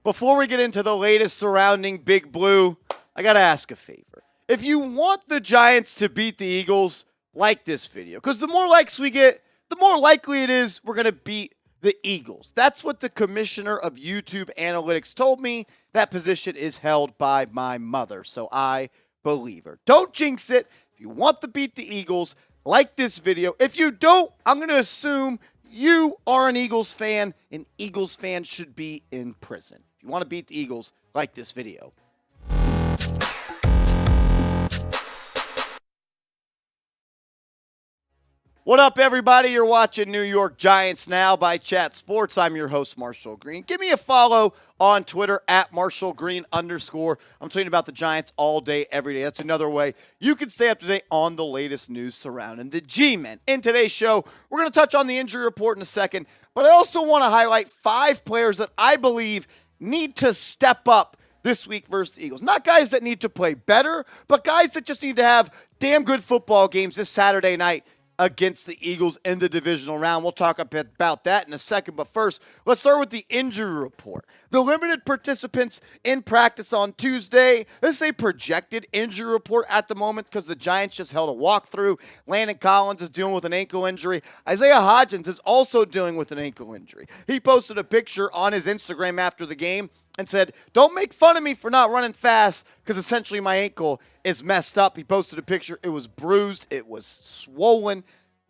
Before we get into the latest surrounding Big Blue, I got to ask a favor. If you want the Giants to beat the Eagles, like this video. Because the more likes we get, the more likely it is we're going to beat the Eagles. That's what the commissioner of YouTube Analytics told me. That position is held by my mother, so I believe her. Don't jinx it. If you want to beat the Eagles, like this video. If you don't, I'm going to assume you are an Eagles fan, and Eagles fans should be in prison. If you want to beat the Eagles, like this video. What up, everybody? You're watching New York Giants Now by Chat Sports. I'm your host, Marshall Green. Give me a follow on Twitter at @MarshallGreen_. I'm tweeting about the Giants all day, every day. That's another way you can stay up to date on the latest news surrounding the G-Men. In today's show, we're going to touch on the injury report in a second, but I also want to highlight 5 players that I believe need to step up this week versus the Eagles. Not guys that need to play better, but guys that just need to have damn good football games this Saturday night against the Eagles in the divisional round. We'll talk a bit about that in a second, but first, let's start with the injury report. The limited participants in practice on Tuesday. This is a projected injury report at the moment because the Giants just held a walkthrough. Landon Collins is dealing with an ankle injury. Isaiah Hodgins is also dealing with an ankle injury. He posted a picture on his Instagram after the game and said, "Don't make fun of me for not running fast because essentially my ankle is messed up." He posted a picture. It was bruised. It was swollen.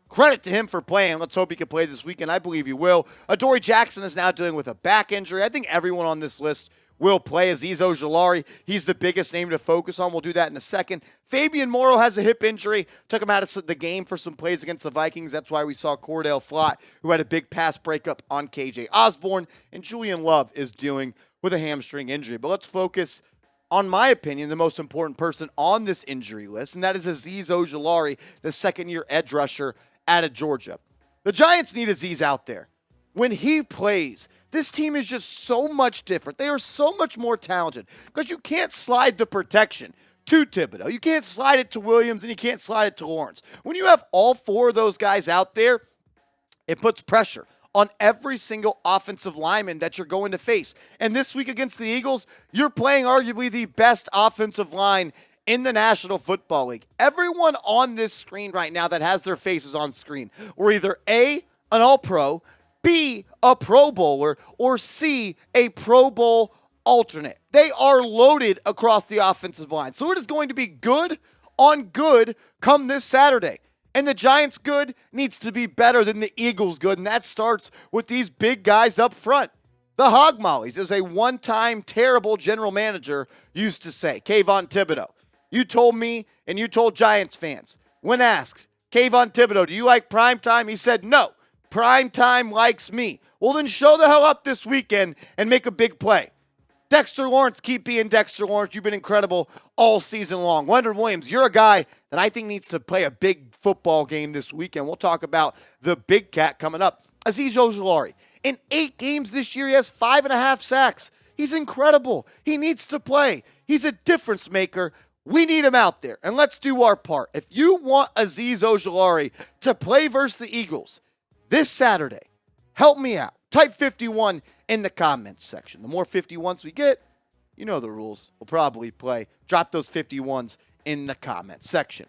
Credit to him for playing. Let's hope he can play this weekend. I believe he will. Adoree Jackson is now dealing with a back injury. I think everyone on this list will play. Azeez Ojulari, he's the biggest name to focus on. We'll do that in a second. Fabian Moreau has a hip injury. Took him out of the game for some plays against the Vikings. That's why we saw Cordell Flott, who had a big pass breakup on KJ Osborne. And Julian Love is dealing with a hamstring injury. But let's focus on my opinion, the most important person on this injury list, and that is Azeez Ojulari, the second-year edge rusher out of Georgia. The Giants need Azeez out there. When he plays, this team is just so much different. They are so much more talented because you can't slide the protection to Thibodeau. You can't slide it to Williams, and you can't slide it to Lawrence. When you have all 4 of those guys out there, it puts pressure on every single offensive lineman that you're going to face. And this week against the Eagles, you're playing arguably the best offensive line in the National Football League. Everyone on this screen right now that has their faces on screen were either A, an All-Pro, B, a Pro Bowler, or C, a Pro Bowl alternate. They are loaded across the offensive line. So it is going to be good on good come this Saturday. And the Giants' good needs to be better than the Eagles' good, and that starts with these big guys up front. The Hog Mollies, as a one-time terrible general manager used to say, Kayvon Thibodeau. You told me, and you told Giants fans, when asked, Kayvon Thibodeau, do you like primetime? He said, no, primetime likes me. Well, then show the hell up this weekend and make a big play. Dexter Lawrence, keep being Dexter Lawrence. You've been incredible all season long. Leonard Williams, you're a guy that I think needs to play a big football game this weekend. We'll talk about the big cat coming up. Azeez Ojulari, in 8 games this year, he has 5.5 sacks. He's incredible. He needs to play. He's a difference maker. We need him out there, and let's do our part. If you want Azeez Ojulari to play versus the Eagles this Saturday, help me out. Type 51 in the comments section. The more 51s we get, you know the rules. We'll probably play. Drop those 51s in the comments section.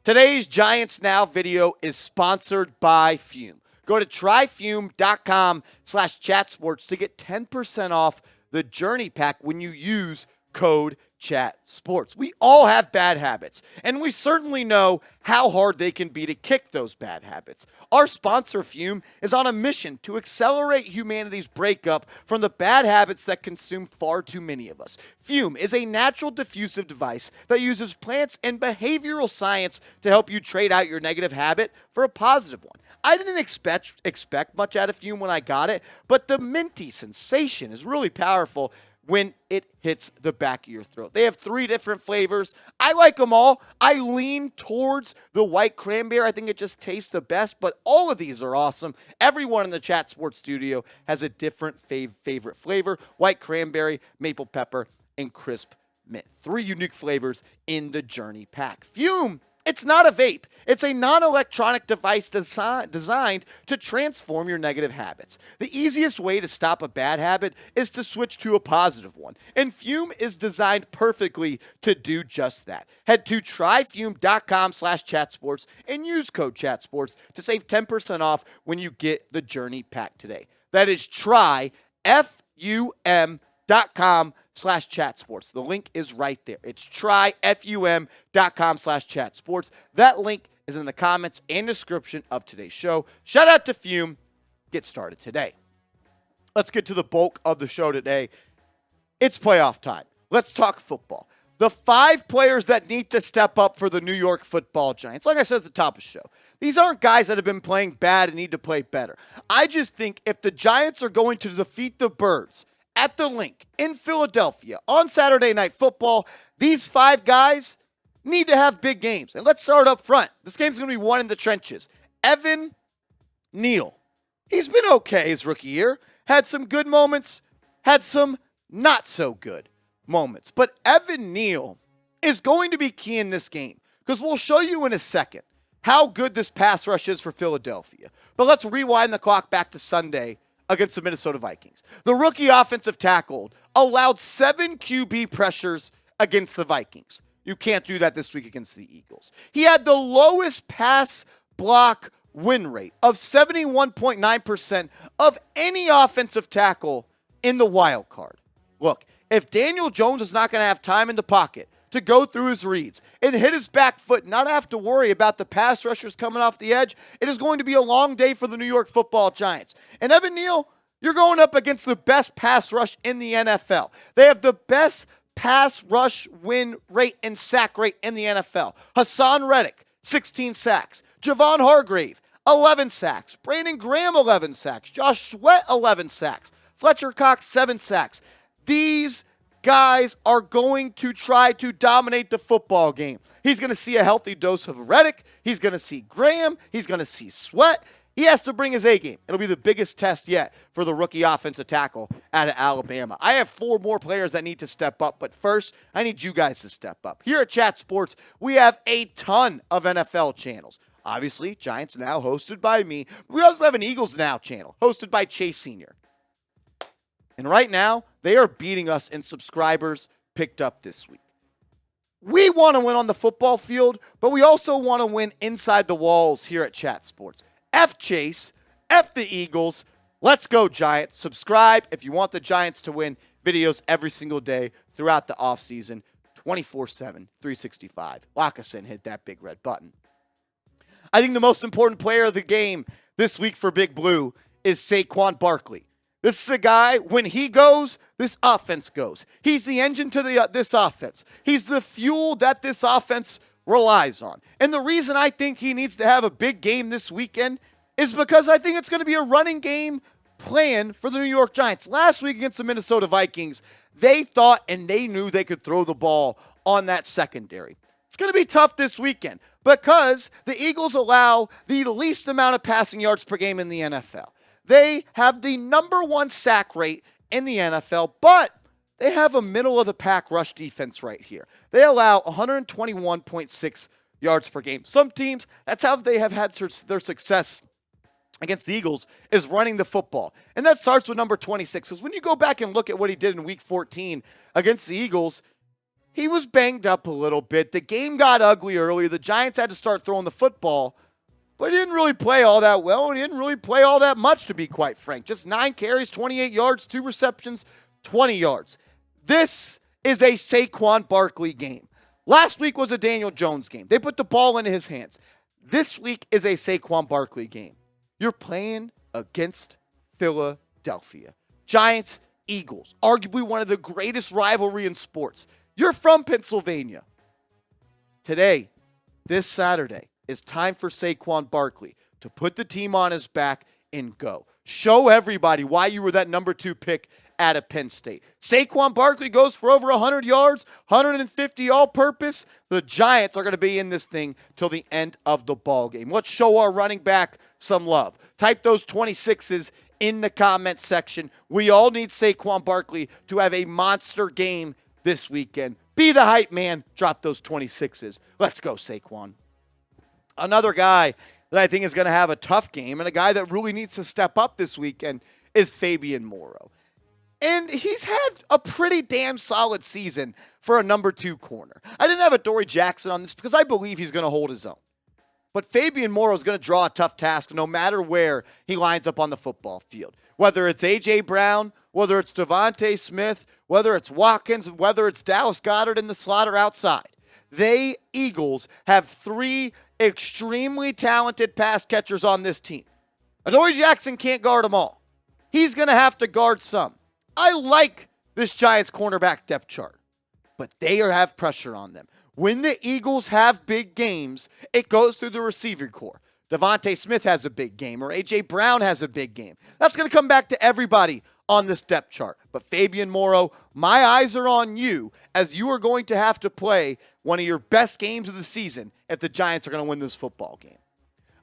Today's Giants Now video is sponsored by Fume. Go to tryfume.com/chatsports to get 10% off the Journey Pack when you use code ChatSports. We all have bad habits, and we certainly know how hard they can be to kick those bad habits. Our sponsor, Fume, is on a mission to accelerate humanity's breakup from the bad habits that consume far too many of us. Fume is a natural diffusive device that uses plants and behavioral science to help you trade out your negative habit for a positive one. I didn't expect much out of Fume when I got it, but the minty sensation is really powerful when it hits the back of your throat. They have 3 different flavors. I like them all. I lean towards the white cranberry. I think it just tastes the best, but all of these are awesome. Everyone in the Chat Sports studio has a different favorite flavor: white cranberry, maple pepper, and crisp mint. 3 unique flavors in the Journey Pack. Fume It's not a vape. It's a non-electronic device designed to transform your negative habits. The easiest way to stop a bad habit is to switch to a positive one. And Fume is designed perfectly to do just that. Head to tryfume.com/chatsports and use code chatsports to save 10% off when you get the Journey Pack today. That is tryfum.com/chatsports. The link is right there. It's tryfum.com/chatsports. That link is in the comments and description of today's show. Shout out to Fume. Get started today. Let's get to the bulk of the show today. It's playoff time. Let's talk football. The 5 players that need to step up for the New York Football Giants. Like I said at the top of the show, these aren't guys that have been playing bad and need to play better. I just think if the Giants are going to defeat the Birds at the Link in Philadelphia on Saturday Night Football, these 5 guys need to have big games. And let's start up front. This game's going to be won in the trenches. Evan Neal. He's been okay his rookie year. Had some good moments, had some not so good moments. But Evan Neal is going to be key in this game because we'll show you in a second how good this pass rush is for Philadelphia. But let's rewind the clock back to Sunday against the Minnesota Vikings. The rookie offensive tackle allowed 7 QB pressures against the Vikings. You can't do that this week against the Eagles. He had the lowest pass block win rate of 71.9% of any offensive tackle in the wild card. Look, if Daniel Jones is not going to have time in the pocket to go through his reads and hit his back foot, not have to worry about the pass rushers coming off the edge, it is going to be a long day for the New York Football Giants. And Evan Neal, you're going up against the best pass rush in the NFL. They have the best pass rush win rate and sack rate in the NFL. Hassan Reddick, 16 sacks. Javon Hargrave, 11 sacks. Brandon Graham, 11 sacks. Josh Sweat, 11 sacks. Fletcher Cox, 7 sacks. These guys are going to try to dominate the football game. He's going to see a healthy dose of Reddick. He's going to see Graham. He's going to see Sweat. He has to bring his A game. It'll be the biggest test yet for the rookie offensive tackle out of Alabama. I have 4 more players that need to step up, but first, I need you guys to step up. Here at Chat Sports, we have a ton of NFL channels. Obviously, Giants Now, hosted by me. We also have an Eagles Now channel, hosted by Chase Sr. And right now, they are beating us in subscribers picked up this week. We want to win on the football field, but we also want to win inside the walls here at Chat Sports. F Chase, F the Eagles. Let's go, Giants. Subscribe if you want the Giants to win. Videos every single day throughout the offseason, 24/7, 365. Lock us in. Hit that big red button. I think the most important player of the game this week for Big Blue is Saquon Barkley. This is a guy, when he goes, this offense goes. He's the engine to this offense. He's the fuel that this offense relies on. And the reason I think he needs to have a big game this weekend is because I think it's going to be a running game plan for the New York Giants. Last week against the Minnesota Vikings, they thought and they knew they could throw the ball on that secondary. It's going to be tough this weekend because the Eagles allow the least amount of passing yards per game in the NFL. They have the number 1 sack rate in the NFL, but they have a middle-of-the-pack rush defense right here. They allow 121.6 yards per game. Some teams, that's how they have had their success against the Eagles, is running the football. And that starts with number 26. Because when you go back and look at what he did in Week 14 against the Eagles, he was banged up a little bit. The game got ugly early. The Giants had to start throwing the football. But he didn't really play all that well, and he didn't really play all that much, to be quite frank. Just 9 carries, 28 yards, 2 receptions, 20 yards. This is a Saquon Barkley game. Last week was a Daniel Jones game. They put the ball into his hands. This week is a Saquon Barkley game. You're playing against Philadelphia. Giants, Eagles, arguably one of the greatest rivalry in sports. You're from Pennsylvania. Today, this Saturday, it's time for Saquon Barkley to put the team on his back and go. Show everybody why you were that number 2 pick out of Penn State. Saquon Barkley goes for over 100 yards, 150 all-purpose. The Giants are going to be in this thing till the end of the ball game. Let's show our running back some love. Type those 26s in the comment section. We all need Saquon Barkley to have a monster game this weekend. Be the hype man. Drop those 26s. Let's go, Saquon. Another guy that I think is going to have a tough game and a guy that really needs to step up this weekend is Fabian Moreau. And he's had a pretty damn solid season for a number 2 corner. I didn't have Adoree Jackson on this because I believe he's going to hold his own. But Fabian Moreau is going to draw a tough task no matter where he lines up on the football field. Whether it's A.J. Brown, whether it's Devontae Smith, whether it's Watkins, whether it's Dallas Goedert in the slot or outside. They, Eagles, have 3 extremely talented pass catchers on this team. Adoree Jackson can't guard them all. He's going to have to guard some. I like this Giants cornerback depth chart, but they have pressure on them. When the Eagles have big games, it goes through the receiving core. Devontae Smith has a big game, or A.J. Brown has a big game. That's going to come back to everybody on this depth chart. But Fabian Moreau, my eyes are on you, as you are going to have to play one of your best games of the season if the Giants are going to win this football game.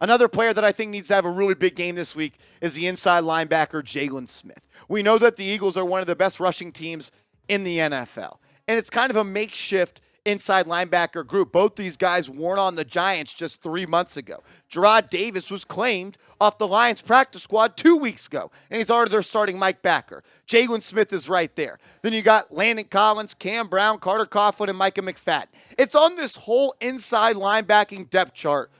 Another player that I think needs to have a really big game this week is the inside linebacker, Jaylon Smith. We know that the Eagles are one of the best rushing teams in the NFL, and it's kind of a makeshift inside linebacker group. Both these guys weren't on the Giants just 3 months ago. Jarrad Davis was claimed off the Lions practice squad 2 weeks ago, and he's already their starting Mike backer. Jaylon Smith is right there. Then you got Landon Collins, Cam Brown, Carter Coughlin, and Micah McFadden. It's on this whole inside linebacking depth chart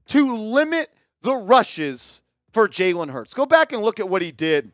to limit the rushes for Jalen Hurts. Go back and look at what he did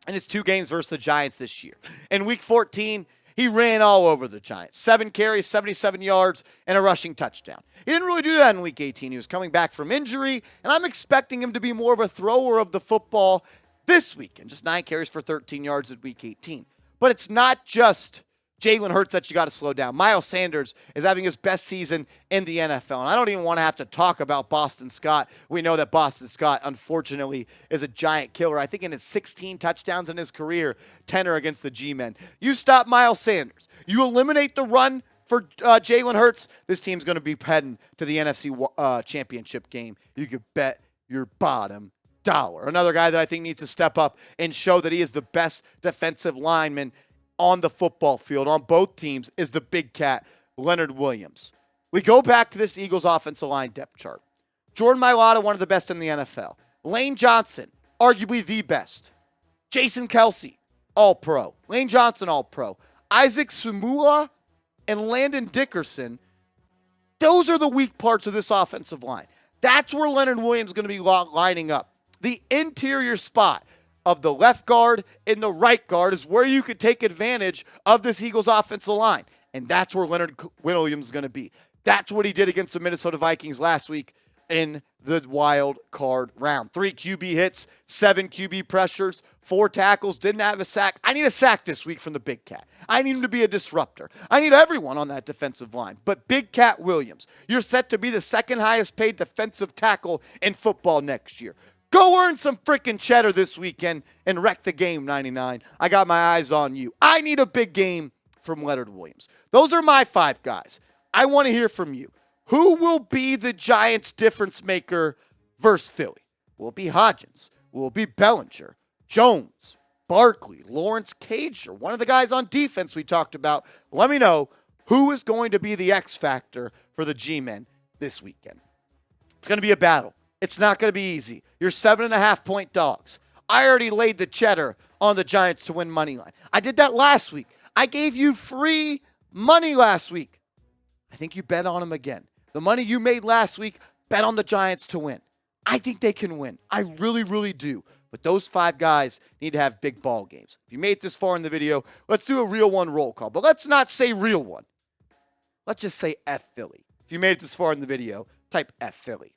in his 2 games versus the Giants this year. In Week 14, he ran all over the Giants. 7 carries, 77 yards, and a rushing touchdown. He didn't really do that in Week 18. He was coming back from injury, and I'm expecting him to be more of a thrower of the football this weekend. Just 9 carries for 13 yards in Week 18. But it's not just Jalen Hurts that you got to slow down. Miles Sanders is having his best season in the NFL. And I don't even want to have to talk about Boston Scott. We know that Boston Scott, unfortunately, is a giant killer. I think in his 16 touchdowns in his career, 10 are against the G-men. You stop Miles Sanders. You eliminate the run for Jalen Hurts. This team's going to be heading to the NFC Championship game. You could bet your bottom dollar. Another guy that I think needs to step up and show that he is the best defensive lineman on the football field on both teams is the big cat, Leonard Williams. We go back to this Eagles offensive line depth chart. Jordan Mailata, one of the best in the NFL. Lane Johnson, arguably the best. Jason Kelsey, all-pro. Lane Johnson, all-pro. Isaac Sumula and Landon Dickerson, those are the weak parts of this offensive line. That's where Leonard Williams is going to be lining up. The interior spot of the left guard and the right guard is where you could take advantage of this Eagles offensive line. And that's where Leonard Williams is going to be. That's what he did against the Minnesota Vikings last week in the wild card round. 3 QB hits, 7 QB pressures, 4 tackles, didn't have a sack. I need a sack this week from the big cat. I need him to be a disruptor. I need everyone on that defensive line. But Big Cat Williams, you're set to be the second highest paid defensive tackle in football next year. Go earn some freaking cheddar this weekend and wreck the game, 99. I got my eyes on you. I need a big game from Leonard Williams. Those are my 5 guys. I want to hear from you. Who will be the Giants' difference maker versus Philly? Will it be Hodgins? Will it be Bellinger? Jones? Barkley? Lawrence Cager? One of the guys on defense we talked about. Let me know who is going to be the X factor for the G-men this weekend. It's going to be a battle. It's not going to be easy. You're 7.5-point dogs. I already laid the cheddar on the Giants to win money line. I did that last week. I gave you free money last week. I think you bet on them again. The money you made last week, bet on the Giants to win. I think they can win. I really, really do. But those 5 guys need to have big ball games. If you made it this far in the video, let's do a real one roll call. But let's not say real one. Let's just say F Philly. If you made it this far in the video, type F Philly.